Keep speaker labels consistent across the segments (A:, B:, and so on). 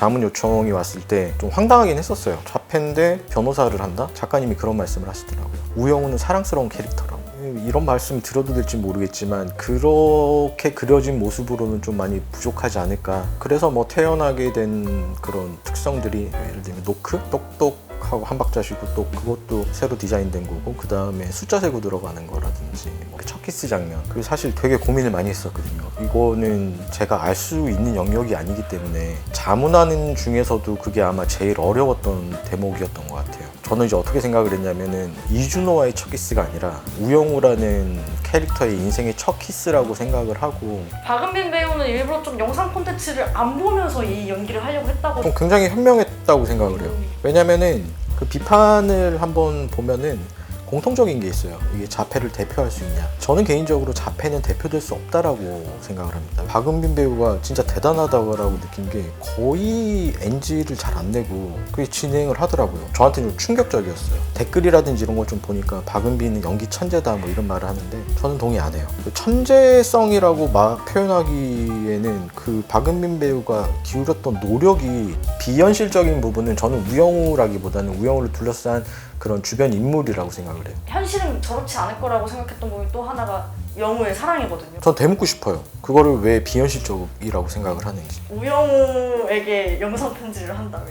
A: 자문 요청이 왔을 때 좀 황당하긴 했었어요. 자폐인데 변호사를 한다? 작가님이 그런 말씀을 하시더라고요. 우영우는 사랑스러운 캐릭터라고. 이런 말씀 들어도 될지 모르겠지만 그렇게 그려진 모습으로는 좀 많이 부족하지 않을까. 그래서 뭐 태어나게 된 그런 특성들이 예를 들면 노크? 똑똑하고 한 박자 쉬고 또 그것도 새로 디자인된 거고, 그 다음에 숫자 세고 들어가는 거라든지 첫 키스 장면, 그리고 사실 되게 고민을 많이 했었거든요. 이거는 제가 알 수 있는 영역이 아니기 때문에 자문하는 중에서도 그게 아마 제일 어려웠던 대목이었던 것 같아요. 저는 이제 어떻게 생각을 했냐면은 이준호와의 첫 키스가 아니라 우영우라는 캐릭터의 인생의 첫 키스라고 생각을 하고,
B: 박은빈 배우는 일부러 좀 영상 콘텐츠를 안 보면서 이 연기를 하려고 했다고.
A: 좀 굉장히 현명했다고 생각을 해요. 왜냐면은 그 비판을 한번 보면은 공통적인 게 있어요. 이게 자폐를 대표할 수 있냐. 저는 개인적으로 자폐는 대표될 수 없다라고 생각을 합니다. 박은빈 배우가 진짜 대단하다고 느낀 게 거의 NG를 잘 안 내고 그게 진행을 하더라고요. 저한테는 좀 충격적이었어요. 댓글이라든지 이런 걸 좀 보니까 박은빈은 연기 천재다 뭐 이런 말을 하는데 저는 동의 안 해요. 그 천재성이라고 막 표현하기에는 그 박은빈 배우가 기울였던 노력이 비현실적인 부분은 저는 우영우라기보다는 우영우를 둘러싼 그런 주변 인물이라고 생각을 해요.
B: 현실은 저렇지 않을 거라고 생각했던 부분이 또 하나가 영우의 사랑이거든요.
A: 전 되묻고 싶어요. 그거를 왜 비현실적이라고 생각을 하는지.
B: 우영우에게 영상 편지를 한다면.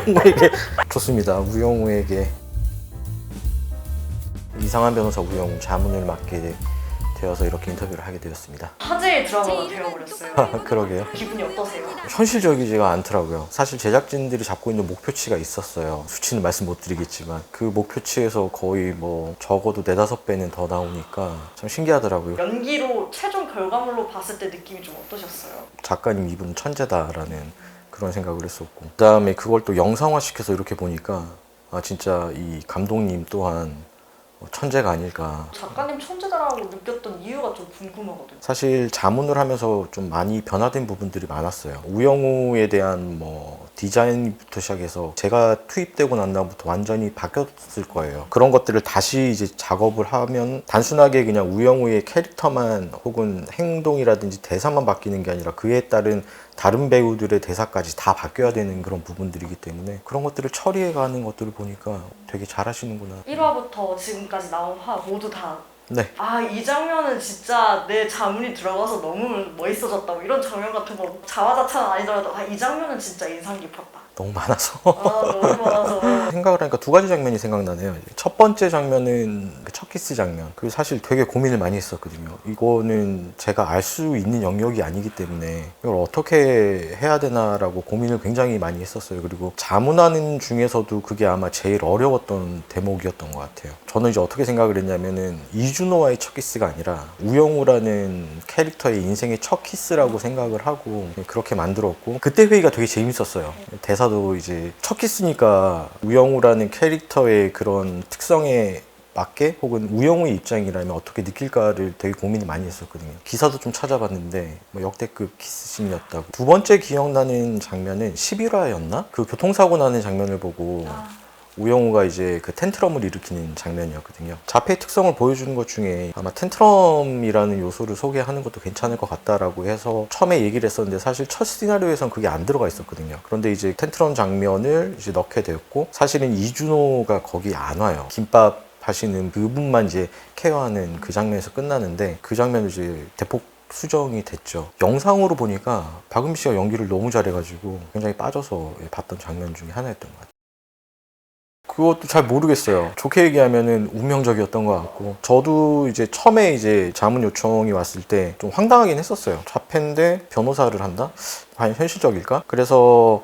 A: 우영우에게 좋습니다. 우영우에게 이상한 변호사 우영우 자문을 맡게 되어서 이렇게 인터뷰를 하게 되었습니다.
B: 화제의 드라마가 되어버렸어요.
A: 그러게요.
B: 기분이 어떠세요?
A: 현실적이지가 않더라고요. 사실 제작진들이 잡고 있는 목표치가 있었어요. 수치는 말씀 못 드리겠지만 그 목표치에서 거의 뭐 적어도 4-5배는 더 나오니까 참 신기하더라고요.
B: 연기로 최종 결과물로 봤을 때 느낌이 좀 어떠셨어요?
A: 작가님 이분은 천재다라는 그런 생각을 했었고, 그 다음에 그걸 또 영상화시켜서 이렇게 보니까 아 진짜 이 감독님 또한 천재가 아닐까.
B: 작가님 천재다라고 느꼈던 이유가 좀 궁금하거든요.
A: 사실 자문을 하면서 좀 많이 변화된 부분들이 많았어요. 우영우에 대한 뭐 디자인부터 시작해서 제가 투입되고 난 다음부터 완전히 바뀌었을 거예요. 그런 것들을 다시 이제 작업을 하면 단순하게 그냥 우영우의 캐릭터만 혹은 행동이라든지 대사만 바뀌는 게 아니라 그에 따른 다른 배우들의 대사까지 다 바뀌어야 되는 그런 부분들이기 때문에 그런 것들을 처리해가는 것들을 보니까 되게 잘하시는구나.
B: 1화부터 지금까지 나온 화 모두 다
A: 네.
B: 아, 이 장면은 진짜 내 자문이 들어가서 너무 멋있어졌다 뭐 이런 장면 같은 거 자화자찬은 아니더라도 아, 이 장면은 진짜 인상 깊었다.
A: 너무 많아서
B: 아, 너무 많아서.
A: 생각을 하니까 2가지 장면이 생각나네요. 첫 번째 장면은 그 첫 키스 장면. 그 사실 되게 고민을 많이 했었거든요. 이거는 제가 알 수 있는 영역이 아니기 때문에 이걸 어떻게 해야 되나라고 고민을 굉장히 많이 했었어요. 그리고 자문하는 중에서도 그게 아마 제일 어려웠던 대목이었던 것 같아요. 저는 이제 어떻게 생각을 했냐면은 이준호와의 첫 키스가 아니라 우영우라는 캐릭터의 인생의 첫 키스라고 생각을 하고 그렇게 만들었고, 그때 회의가 되게 재밌었어요. 대사도 이제 첫 키스니까 우영우라는 캐릭터의 그런 특성에 맞게 혹은 우영우의 입장이라면 어떻게 느낄까를 되게 고민을 많이 했었거든요. 기사도 좀 찾아봤는데 뭐 역대급 키스씬이었다고. 두 번째 기억나는 장면은 11화였나? 그 교통사고 나는 장면을 보고 우영우가 이제 그 텐트럼을 일으키는 장면이었거든요. 자폐의 특성을 보여주는 것 중에 아마 텐트럼이라는 요소를 소개하는 것도 괜찮을 것 같다라고 해서 처음에 얘기를 했었는데 사실 첫 시나리오에선 그게 안 들어가 있었거든요. 그런데 이제 텐트럼 장면을 이제 넣게 되었고, 사실은 이준호가 거기 안 와요. 김밥 하시는 그분만 이제 케어하는 그 장면에서 끝나는데 그 장면이 이제 대폭 수정이 됐죠. 영상으로 보니까 박은빈 씨가 연기를 너무 잘해가지고 굉장히 빠져서 봤던 장면 중에 하나였던 것 같아요. 그것도 잘 모르겠어요. 좋게 얘기하면은 운명적이었던 것 같고, 저도 이제 처음에 이제 자문 요청이 왔을 때 좀 황당하긴 했었어요. 자폐인데 변호사를 한다? 과연 현실적일까? 그래서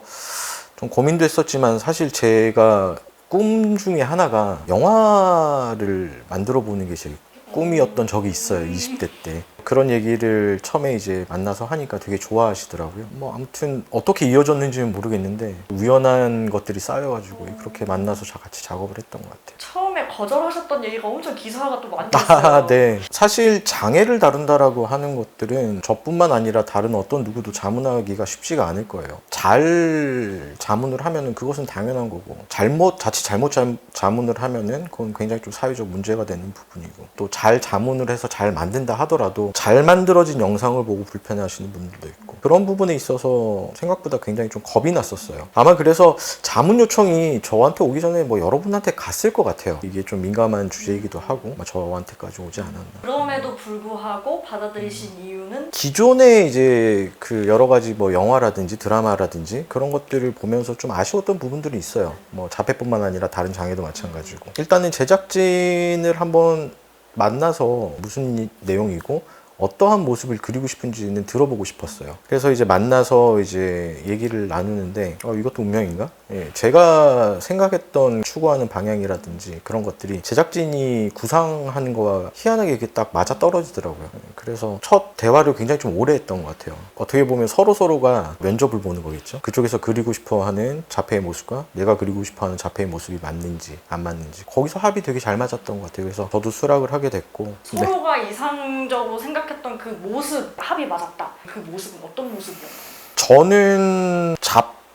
A: 좀 고민도 했었지만 사실 제가 꿈 중에 하나가 영화를 만들어 보는 게 제 꿈이었던 적이 있어요. 20대 때. 그런 얘기를 처음에 이제 만나서 하니까 되게 좋아하시더라고요. 뭐 아무튼 어떻게 이어졌는지는 모르겠는데 우연한 것들이 쌓여가지고 그렇게 만나서 같이 작업을 했던 것 같아요.
B: 처음에 거절하셨던 얘기가 엄청 기사가 또 많이 됐어요.
A: 아, 네. 사실 장애를 다룬다라고 하는 것들은 저뿐만 아니라 다른 어떤 누구도 자문하기가 쉽지가 않을 거예요. 잘 자문을 하면은 그것은 당연한 거고, 자칫 잘못 자문을 하면은 그건 굉장히 좀 사회적 문제가 되는 부분이고, 또 잘 자문을 해서 잘 만든다 하더라도 잘 만들어진 영상을 보고 불편해하시는 분들도 있고, 그런 부분에 있어서 생각보다 굉장히 좀 겁이 났었어요. 아마 그래서 자문 요청이 저한테 오기 전에 뭐 여러분한테 갔을 것 같아요. 이게 좀 민감한 주제이기도 하고 저한테까지 오지 않았나.
B: 그럼에도 불구하고 받아들이신 이유는?
A: 기존에 이제 그 여러 가지 뭐 영화라든지 드라마라든지 그런 것들을 보면서 좀 아쉬웠던 부분들이 있어요. 뭐 자폐뿐만 아니라 다른 장애도 마찬가지고. 일단은 제작진을 한번 만나서 무슨 내용이고 어떠한 모습을 그리고 싶은지는 들어보고 싶었어요. 그래서 이제 만나서 이제 얘기를 나누는데 이것도 운명인가? 예, 제가 생각했던 추구하는 방향이라든지 그런 것들이 제작진이 구상하는 거와 희한하게 이렇게 딱 맞아 떨어지더라고요. 예, 그래서 첫 대화를 굉장히 좀 오래 했던 것 같아요. 어떻게 보면 서로가 면접을 보는 거겠죠. 그쪽에서 그리고 싶어하는 자폐의 모습과 내가 그리고 싶어하는 자폐의 모습이 맞는지 안 맞는지 거기서 합이 되게 잘 맞았던 것 같아요. 그래서 저도 수락을 하게 됐고
B: 서로가 이상적으로 생각했던 그 모습, 합이 맞았다. 그 모습은 어떤 모습이었나요?
A: 저는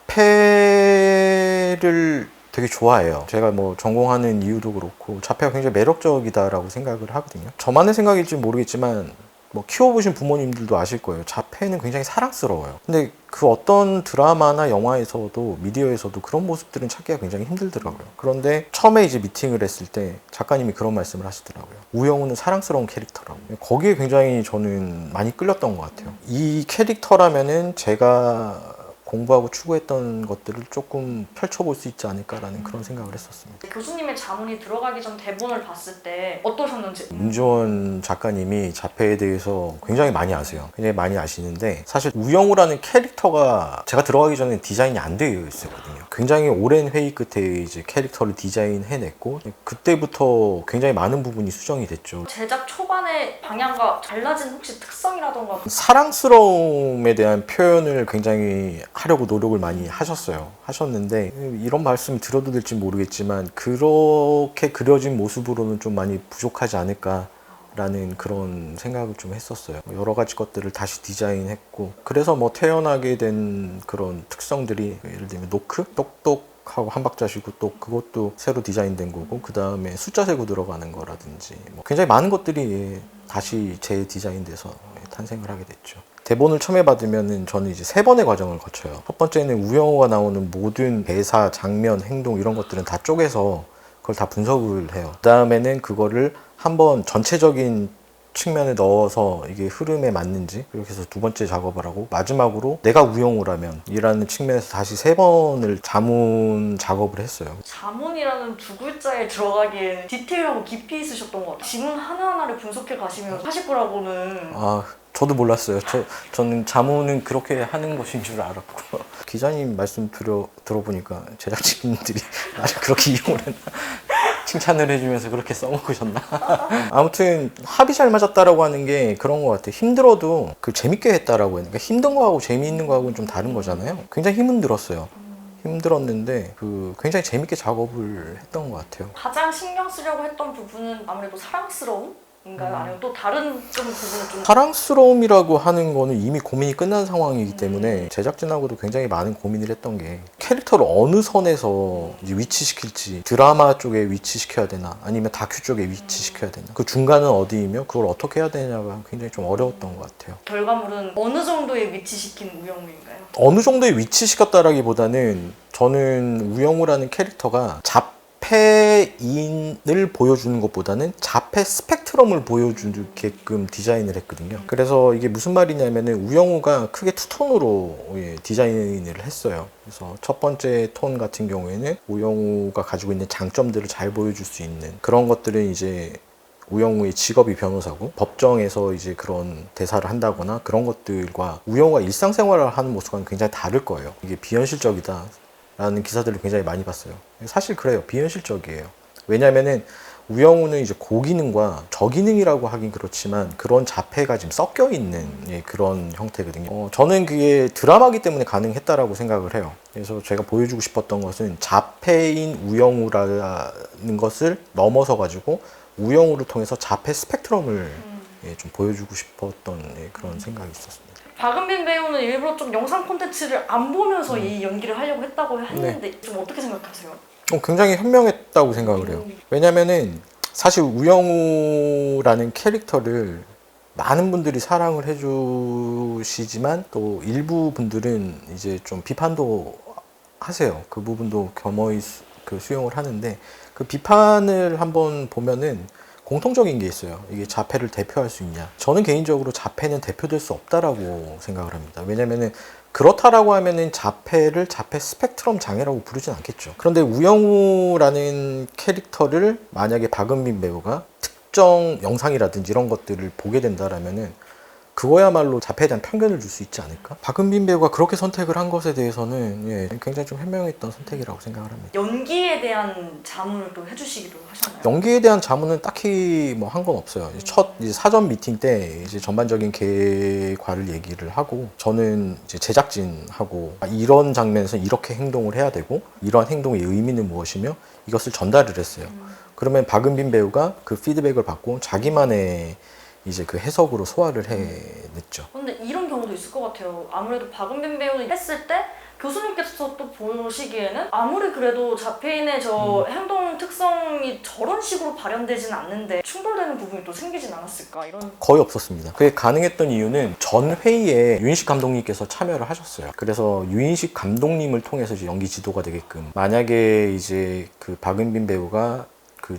A: 자폐를 되게 좋아해요. 제가 뭐 전공하는 이유도 그렇고 자폐가 굉장히 매력적이다라고 생각을 하거든요. 저만의 생각일지 모르겠지만 뭐 키워보신 부모님들도 아실 거예요. 자폐는 굉장히 사랑스러워요. 근데 그 어떤 드라마나 영화에서도 미디어에서도 그런 모습들은 찾기가 굉장히 힘들더라고요. 그런데 처음에 이제 미팅을 했을 때 작가님이 그런 말씀을 하시더라고요. 우영우는 사랑스러운 캐릭터라고. 거기에 굉장히 저는 많이 끌렸던 것 같아요. 이 캐릭터라면은 제가 공부하고 추구했던 것들을 조금 펼쳐볼 수 있지 않을까라는 그런 생각을 했었습니다.
B: 교수님의 자문이 들어가기 전 대본을 봤을 때 어떠셨는지?
A: 문지원 작가님이 자폐에 대해서 굉장히 많이 아세요. 굉장히 많이 아시는데 사실 우영우라는 캐릭터가 제가 들어가기 전에 디자인이 안 되어 있었거든요. 굉장히 오랜 회의 끝에 이제 캐릭터를 디자인해냈고 그때부터 굉장히 많은 부분이 수정이 됐죠.
B: 제작 초반의 방향과 달라진 혹시 특성이라던가?
A: 사랑스러움에 대한 표현을 굉장히 하려고 노력을 많이 하셨는데 이런 말씀 드려도 될지 모르겠지만 그렇게 그려진 모습으로는 좀 많이 부족하지 않을까라는 그런 생각을 좀 했었어요. 여러 가지 것들을 다시 디자인했고 그래서 뭐 태어나게 된 그런 특성들이 예를 들면 노크? 똑똑하고 한 박자 쉬고 또 그것도 새로 디자인된 거고 그 다음에 숫자 세고 들어가는 거라든지 뭐 굉장히 많은 것들이 다시 재디자인돼서 탄생을 하게 됐죠. 대본을 처음에 받으면은 저는 이제 3번의 과정을 거쳐요. 첫 번째는 우영우가 나오는 모든 대사, 장면, 행동 이런 것들은 다 쪼개서 그걸 다 분석을 해요. 그 다음에는 그거를 한번 전체적인 측면에 넣어서 이게 흐름에 맞는지 그렇게 해서 2번째 작업을 하고 마지막으로 내가 우영우라면 이라는 측면에서 다시 3번을 자문 작업을 했어요.
B: 자문이라는 2글자에 들어가기엔 디테일하고 깊이 있으셨던 것 같아요. 지문 하나하나를 분석해 가시면 하실 거라고는.
A: 저도 몰랐어요. 저는 자문은 그렇게 하는 것인 줄 알았고 기자님 말씀 들어보니까 제작진들이 나를 그렇게 이용을 했나 칭찬을 해주면서 그렇게 써먹으셨나 아무튼 합이 잘 맞았다라고 하는 게 그런 것 같아요. 힘들어도 그 재밌게 했다라고 했는데 힘든 거하고 재미있는 거하고는 좀 다른 거잖아요. 굉장히 힘은 들었어요. 힘들었는데 굉장히 재밌게 작업을 했던 것 같아요.
B: 가장 신경 쓰려고 했던 부분은 아무래도 사랑스러움? 인가요? 아니면 또 다른 좀 부분은 좀
A: 사랑스러움이라고 하는 거는 이미 고민이 끝난 상황이기 때문에 제작진하고도 굉장히 많은 고민을 했던 게 캐릭터를 어느 선에서 이제 위치시킬지 드라마 쪽에 위치시켜야 되나 아니면 다큐 쪽에 위치시켜야 되나 그 중간은 어디이며 그걸 어떻게 해야 되냐가 굉장히 좀 어려웠던 것 같아요.
B: 결과물은 어느 정도에 위치시킨 우영우인가요?
A: 어느 정도에 위치시켰다라기보다는 저는 우영우라는 캐릭터가 자폐인을 보여주는 것보다는 자폐 스펙트럼을 보여주게끔 디자인을 했거든요. 그래서 이게 무슨 말이냐면은 우영우가 크게 투톤으로 디자인을 했어요. 그래서 첫 번째 톤 같은 경우에는 우영우가 가지고 있는 장점들을 잘 보여줄 수 있는 그런 것들은 이제 우영우의 직업이 변호사고 법정에서 이제 그런 대사를 한다거나 그런 것들과 우영우가 일상생활을 하는 모습과는 굉장히 다를 거예요. 이게 비현실적이다 라는 기사들을 굉장히 많이 봤어요. 사실 그래요. 비현실적이에요. 왜냐면은 우영우는 이제 고기능과 저기능이라고 하긴 그렇지만 그런 자폐가 지금 섞여 있는 그런 형태거든요. 저는 그게 드라마기 때문에 가능했다라고 생각을 해요. 그래서 제가 보여주고 싶었던 것은 자폐인 우영우라는 것을 넘어서 가지고 우영우를 통해서 자폐 스펙트럼을 좀 보여주고 싶었던 그런 생각이 있었습니다.
B: 박은빈 배우는 일부러 좀 영상 콘텐츠를 안 보면서 이 연기를 하려고 했다고 했는데 좀 어떻게 생각하세요?
A: 굉장히 현명했다고 생각을 해요. 왜냐면은 사실 우영우라는 캐릭터를 많은 분들이 사랑을 해주시지만 또 일부 분들은 이제 좀 비판도 하세요. 그 부분도 겸허히 수용을 하는데 그 비판을 한번 보면은 공통적인 게 있어요. 이게 자폐를 대표할 수 있냐? 저는 개인적으로 자폐는 대표될 수 없다라고 생각을 합니다. 왜냐면은 그렇다라고 하면은 자폐를 자폐 스펙트럼 장애라고 부르진 않겠죠. 그런데 우영우라는 캐릭터를 만약에 박은빈 배우가 특정 영상이라든지 이런 것들을 보게 된다라면은 그거야말로 자폐에 대한 편견을 줄 수 있지 않을까? 박은빈 배우가 그렇게 선택을 한 것에 대해서는 굉장히 좀 현명했던 선택이라고 생각을 합니다.
B: 연기에 대한 자문을 또 해주시기도 하셨나요?
A: 연기에 대한 자문은 딱히 뭐 한 건 없어요. 첫 이제 사전 미팅 때 이제 전반적인 계획과를 얘기를 하고 저는 이제 제작진하고 이런 장면에서 이렇게 행동을 해야 되고 이러한 행동의 의미는 무엇이며 이것을 전달을 했어요. 그러면 박은빈 배우가 그 피드백을 받고 자기만의 이제 그 해석으로 소화를 해냈죠.
B: 근데 이런 경우도 있을 것 같아요. 아무래도 박은빈 배우는 했을 때 교수님께서 또 보시기에는 아무리 그래도 자폐인의 저 행동 특성이 저런 식으로 발현되진 않는데 충돌되는 부분이 또 생기진 않았을까 이런.
A: 거의 없었습니다. 그게 가능했던 이유는 전 회의에 유인식 감독님께서 참여를 하셨어요. 그래서 유인식 감독님을 통해서 이제 연기 지도가 되게끔 만약에 이제 그 박은빈 배우가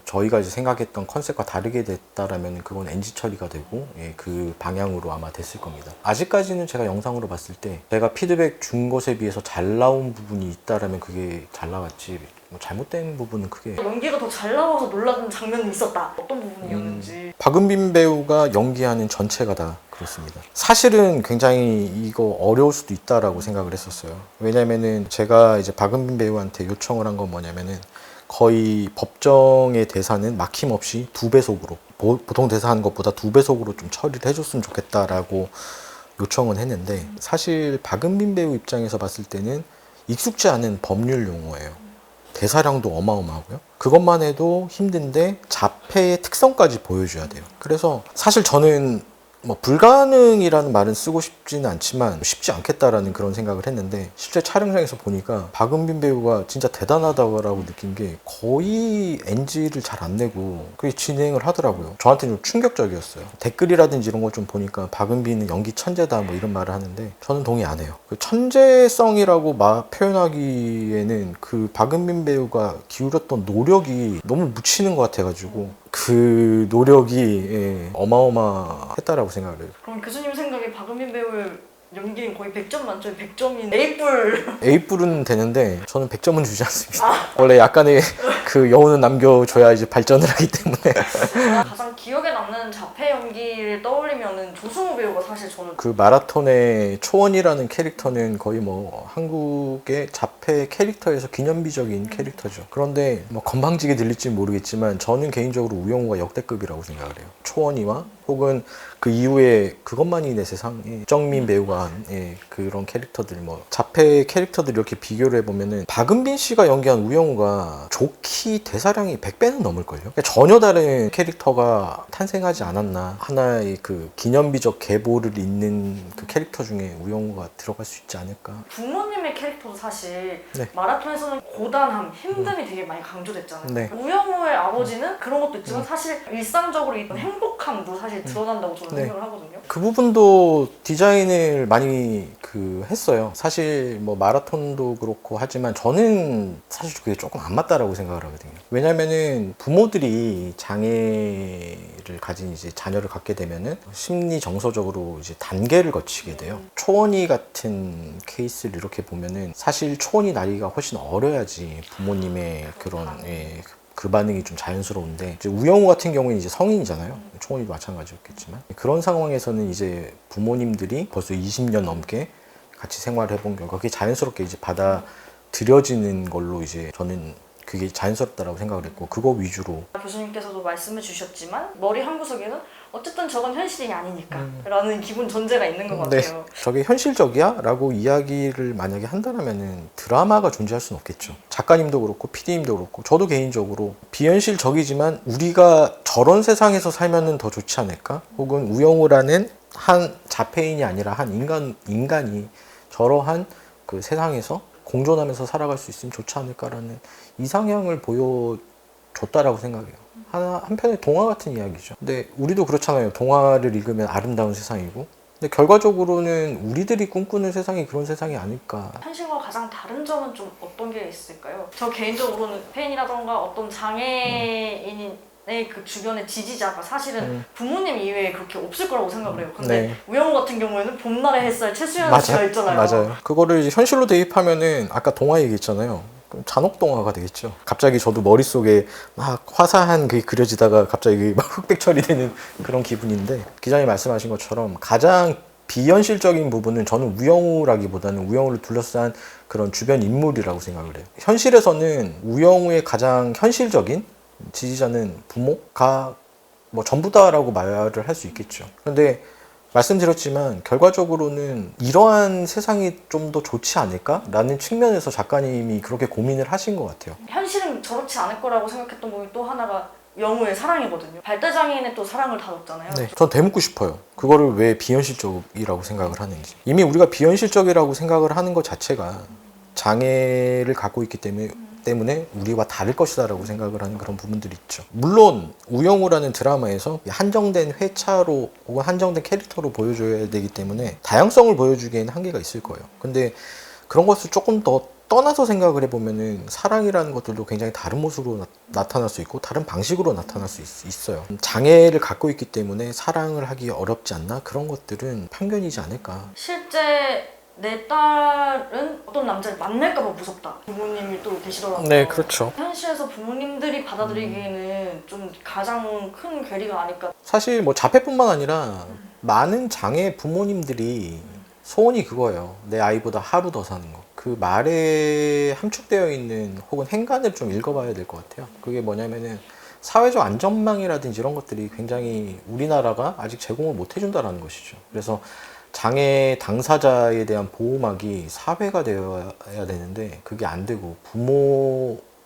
A: 저희가 이제 생각했던 컨셉과 다르게 됐다라면 그건 NG 처리가 되고 그 방향으로 아마 됐을 겁니다. 아직까지는 제가 영상으로 봤을 때 제가 피드백 준 것에 비해서 잘 나온 부분이 있다라면 그게 잘 나왔지 뭐 잘못된 부분은 크게.
B: 연기가 더 잘 나와서 놀라는 장면이 있었다. 어떤 부분이었는지.
A: 박은빈 배우가 연기하는 전체가 다 그렇습니다. 사실은 굉장히 이거 어려울 수도 있다라고 생각을 했었어요. 왜냐면은 제가 이제 박은빈 배우한테 요청을 한 건 뭐냐면은 거의 법정의 대사는 막힘없이 2배속으로 보통 대사하는 것보다 2배속으로 좀 처리를 해줬으면 좋겠다라고 요청은 했는데 사실 박은빈 배우 입장에서 봤을 때는 익숙지 않은 법률 용어예요. 대사량도 어마어마하고요. 그것만 해도 힘든데 자폐의 특성까지 보여줘야 돼요. 그래서 사실 저는 뭐 불가능이라는 말은 쓰고 싶지는 않지만 쉽지 않겠다라는 그런 생각을 했는데 실제 촬영장에서 보니까 박은빈 배우가 진짜 대단하다고 느낀 게 거의 NG를 잘 안 내고 그게 진행을 하더라고요. 저한테는 좀 충격적이었어요. 댓글이라든지 이런 걸 좀 보니까 박은빈은 연기 천재다 뭐 이런 말을 하는데 저는 동의 안 해요. 그 천재성이라고 표현하기에는 그 박은빈 배우가 기울였던 노력이 너무 묻히는 것 같아가지고 그 노력이 어마어마했다라고 생각을 해요.
B: 그럼 교수님 생각에 박은빈 배우의 연기는 거의 100점 만점에 100점인 A뿔.
A: A뿔은 되는데 저는 100점은 주지 않습니다. 원래 약간의 그 여운은 남겨줘야 이제 발전을 하기 때문에.
B: 가장 기억에 남는 자폐 연기를 떠올리면은 조승우 배우가 사실 저는
A: 그 마라톤의 초원이라는 캐릭터는 거의 뭐 한국의 자폐 캐릭터에서 기념비적인 캐릭터죠. 그런데 뭐 건방지게 들릴지 모르겠지만 저는 개인적으로 우영우가 역대급이라고 생각을 해요. 초원이와 혹은 그 이후에 그것만이 내 세상, 정민 배우가 한 그런 캐릭터들, 뭐 자폐 캐릭터들 이렇게 비교를 해보면은 박은빈 씨가 연기한 우영우가 좋기 대사량이 100배는 넘을걸요. 그러니까 전혀 다른 캐릭터가 탄생하지 않았나. 하나의 그 기념비적 계보를 잇는 그 캐릭터 중에 우영우가 들어갈 수 있지 않을까.
B: 부모님의 캐릭터도 사실
A: 네.
B: 마라톤에서는 고단함, 힘듦이 되게 많이 강조됐잖아요.
A: 네.
B: 우영우의 아버지는 그런 것도 있지만 사실 일상적으로 있던 행복함도 사실 드러난다고 저는
A: 네.
B: 생각을 하거든요.
A: 그 부분도 디자인을 많이 했어요. 사실 뭐 마라톤도 그렇고 하지만 저는 사실 그게 조금 안 맞다라고 생각을 하거든요. 왜냐면은 부모들이 장애를 가진 이제 자녀를 갖게 되면은 심리 정서적으로 이제 단계를 거치게 돼요. 초원이 같은 케이스를 이렇게 보면은 사실 초원이 나이가 훨씬 어려야지 부모님의 그런 그 반응이 좀 자연스러운데 이제 우영우 같은 경우는 이제 성인이잖아요. 초원이도 마찬가지였겠지만 그런 상황에서는 이제 부모님들이 벌써 20년 넘게 같이 생활을 해본 결과 그게 자연스럽게 이제 받아들여지는 걸로 이제 저는 그게 자연스럽다라고 생각을 했고 그거 위주로.
B: 교수님께서도 말씀해 주셨지만 머리 한구석에는 어쨌든 저건 현실이 아니니까 라는 기본 전제가 있는 것 같아요.
A: 저게 현실적이야? 라고 이야기를 만약에 한다면은 드라마가 존재할 수는 없겠죠. 작가님도 그렇고 PD님도 그렇고 저도 개인적으로 비현실적이지만 우리가 저런 세상에서 살면은 더 좋지 않을까? 혹은 우영우라는 한 자폐인이 아니라 한 인간이 저러한 그 세상에서 공존하면서 살아갈 수 있으면 좋지 않을까라는 이상향을 보여줬다라고 생각해요. 한편의 동화 같은 이야기죠. 근데 우리도 그렇잖아요. 동화를 읽으면 아름다운 세상이고. 근데 결과적으로는 우리들이 꿈꾸는 세상이 그런 세상이 아닐까.
B: 현실과 가장 다른 점은 좀 어떤 게 있을까요? 저 개인적으로는 팬이라던가 어떤 장애인의 그 주변의 지지자가 사실은 부모님 이외에 그렇게 없을 거라고 생각을 해요. 근데 우영우 같은 경우에는 봄날의 햇살 최수연 씨가 있잖아요.
A: 맞아요. 그거를 이제 현실로 대입하면은 아까 동화 얘기했잖아요. 그럼 잔혹동화가 되겠죠. 갑자기 저도 머릿속에 막 화사한 그게 그려지다가 갑자기 막 흑백 처리되는 그런 기분인데 기자님 말씀하신 것처럼 가장 비현실적인 부분은 저는 우영우라기보다는 우영우를 둘러싼 그런 주변 인물이라고 생각을 해요. 현실에서는 우영우의 가장 현실적인 지지자는 부모가 뭐 전부다라고 말을 할 수 있겠죠. 그런데 말씀드렸지만 결과적으로는 이러한 세상이 좀 더 좋지 않을까라는 측면에서 작가님이 그렇게 고민을 하신 것 같아요.
B: 현실은 저렇지 않을 거라고 생각했던 부분이 또 하나가 영우의 사랑이거든요. 발달장애인의 또 사랑을 다뤘잖아요.
A: 네, 전 되묻고 싶어요. 그거를 왜 비현실적이라고 생각을 하는지. 이미 우리가 비현실적이라고 생각을 하는 것 자체가 장애를 갖고 있기 때문에 우리와 다를 것이다라고 생각을 하는 그런 부분들이 있죠. 물론 우영우라는 드라마에서 한정된 회차로 혹은 한정된 캐릭터로 보여줘야 되기 때문에 다양성을 보여주기에는 한계가 있을 거예요. 근데 그런 것을 조금 더 떠나서 생각을 해보면은 사랑이라는 것들도 굉장히 다른 모습으로 나타날 수 있고 다른 방식으로 나타날 수 있어요. 장애를 갖고 있기 때문에 사랑을 하기 어렵지 않나? 그런 것들은 편견이지 않을까.
B: 실제 내 딸은 어떤 남자를 만날까봐 무섭다. 부모님이 또 계시더라고요.
A: 네, 그렇죠.
B: 현실에서 부모님들이 받아들이기에는 좀 가장 큰 괴리가 아닐까.
A: 사실 뭐 자폐뿐만 아니라 많은 장애 부모님들이 소원이 그거예요. 내 아이보다 하루 더 사는 거. 그 말에 함축되어 있는 혹은 행간을 좀 읽어봐야 될 것 같아요. 그게 뭐냐면은 사회적 안전망이라든지 이런 것들이 굉장히 우리나라가 아직 제공을 못 해준다라는 것이죠. 그래서 장애 당사자에 대한 보호막이 사회가 되어야 되는데 그게 안 되고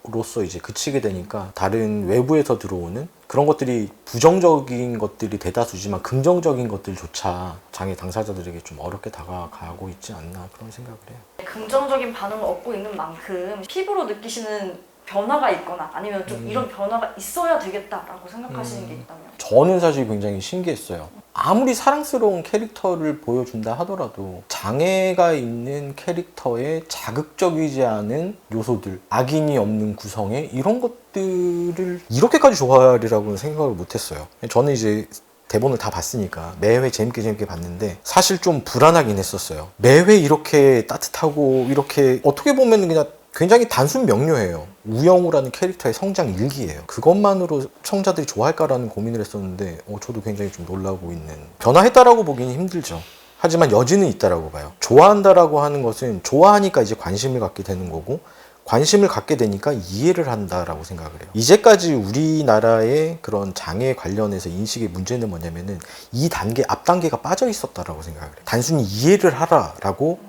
A: 부모로서 이제 그치게 되니까 다른 외부에서 들어오는 그런 것들이 부정적인 것들이 대다수지만 긍정적인 것들조차 장애 당사자들에게 좀 어렵게 다가가고 있지 않나 그런 생각을 해요.
B: 긍정적인 반응을 얻고 있는 만큼 피부로 느끼시는 변화가 있거나 아니면 좀 이런 변화가 있어야 되겠다라고 생각하시는 게 있다면?
A: 저는 사실 굉장히 신기했어요. 아무리 사랑스러운 캐릭터를 보여준다 하더라도 장애가 있는 캐릭터에 자극적이지 않은 요소들, 악인이 없는 구성에 이런 것들을 이렇게까지 좋아하리라고는 생각을 못했어요. 저는 이제 대본을 다 봤으니까 매회 재밌게 봤는데 사실 좀 불안하긴 했었어요. 매회 이렇게 따뜻하고 이렇게 어떻게 보면 그냥 굉장히 단순 명료해요. 우영우라는 캐릭터의 성장 일기예요. 그것만으로 시청자들이 좋아할까라는 고민을 했었는데 저도 굉장히 좀 놀라고 있는, 변화했다라고 보기는 힘들죠. 하지만 여지는 있다라고 봐요. 좋아한다라고 하는 것은 좋아하니까 이제 관심을 갖게 되는 거고 관심을 갖게 되니까 이해를 한다라고 생각을 해요. 이제까지 우리나라의 그런 장애 관련해서 인식의 문제는 뭐냐면은 이 단계, 앞 단계가 빠져 있었다라고 생각을 해요. 단순히 이해를 하라라고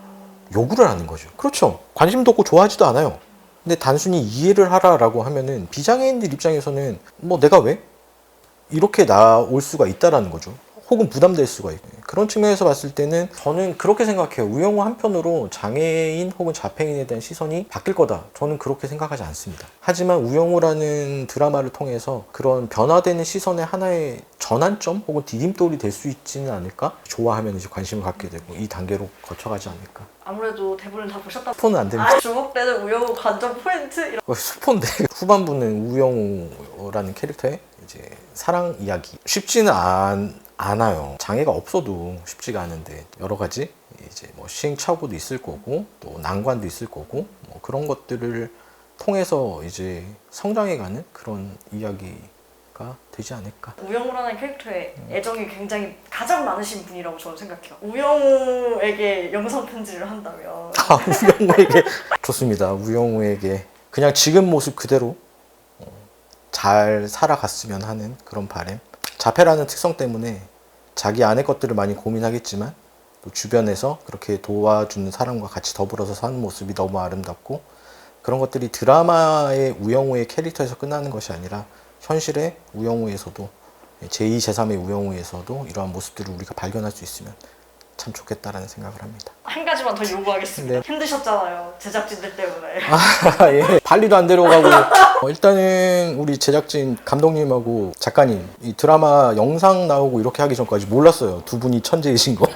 A: 요구를 하는 거죠. 그렇죠. 관심도 없고 좋아하지도 않아요. 근데 단순히 이해를 하라라고 하면은 비장애인들 입장에서는 뭐 내가 왜? 이렇게 나올 수가 있다라는 거죠. 혹은 부담될 수가 있고. 그런 측면에서 봤을 때는 저는 그렇게 생각해요. 우영우 한편으로 장애인 혹은 자폐인에 대한 시선이 바뀔 거다. 저는 그렇게 생각하지 않습니다. 하지만 우영우라는 드라마를 통해서 그런 변화되는 시선의 하나의 전환점 혹은 디딤돌이 될 수 있지는 않을까? 좋아하면 이제 관심을 갖게 되고 이 단계로 거쳐가지 않을까?
B: 아무래도 대본을 다 보셨다.
A: 스포는 안 됩니다.
B: 주목되는 우영우 관전 포인트 이런.
A: 스포인데 후반부는 우영우라는 캐릭터의 이제 사랑 이야기. 쉽지는 않아요. 장애가 없어도 쉽지가 않은데 여러 가지 이제 뭐 시행착오도 있을 거고 또 난관도 있을 거고 뭐 그런 것들을 통해서 이제 성장해가는 그런 이야기가 되지 않을까.
B: 우영우라는 캐릭터에 애정이 굉장히 가장 많으신 분이라고 저는 생각해요. 우영우에게 영상 편지를 한다면.
A: 우영우에게 좋습니다. 우영우에게 그냥 지금 모습 그대로 잘 살아갔으면 하는 그런 바람. 자폐라는 특성 때문에 자기 안의 것들을 많이 고민하겠지만 또 주변에서 그렇게 도와주는 사람과 같이 더불어서 사는 모습이 너무 아름답고, 그런 것들이 드라마의 우영우의 캐릭터에서 끝나는 것이 아니라 현실의 우영우에서도, 제2, 제3의 우영우에서도 이러한 모습들을 우리가 발견할 수 있으면 참 좋겠다라는 생각을 합니다.
B: 한 가지만 더 요구하겠습니다. 힘드셨잖아요, 제작진들 때문에.
A: 예. 발리도 안 데려가고 일단은 우리 제작진 감독님하고 작가님 이 드라마 영상 나오고 이렇게 하기 전까지 몰랐어요. 두 분이 천재이신 거.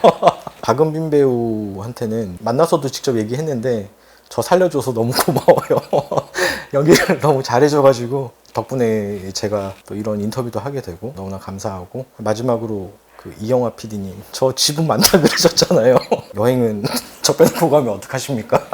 A: 박은빈 배우한테는 만나서도 직접 얘기했는데 저 살려줘서 너무 고마워요. 연기를 너무 잘해줘가지고 덕분에 제가 또 이런 인터뷰도 하게 되고 너무나 감사하고, 마지막으로 그 이영화 PD님 저 지분 많다 그러셨잖아요. 여행은 저 빼놓고 가면 어떡하십니까?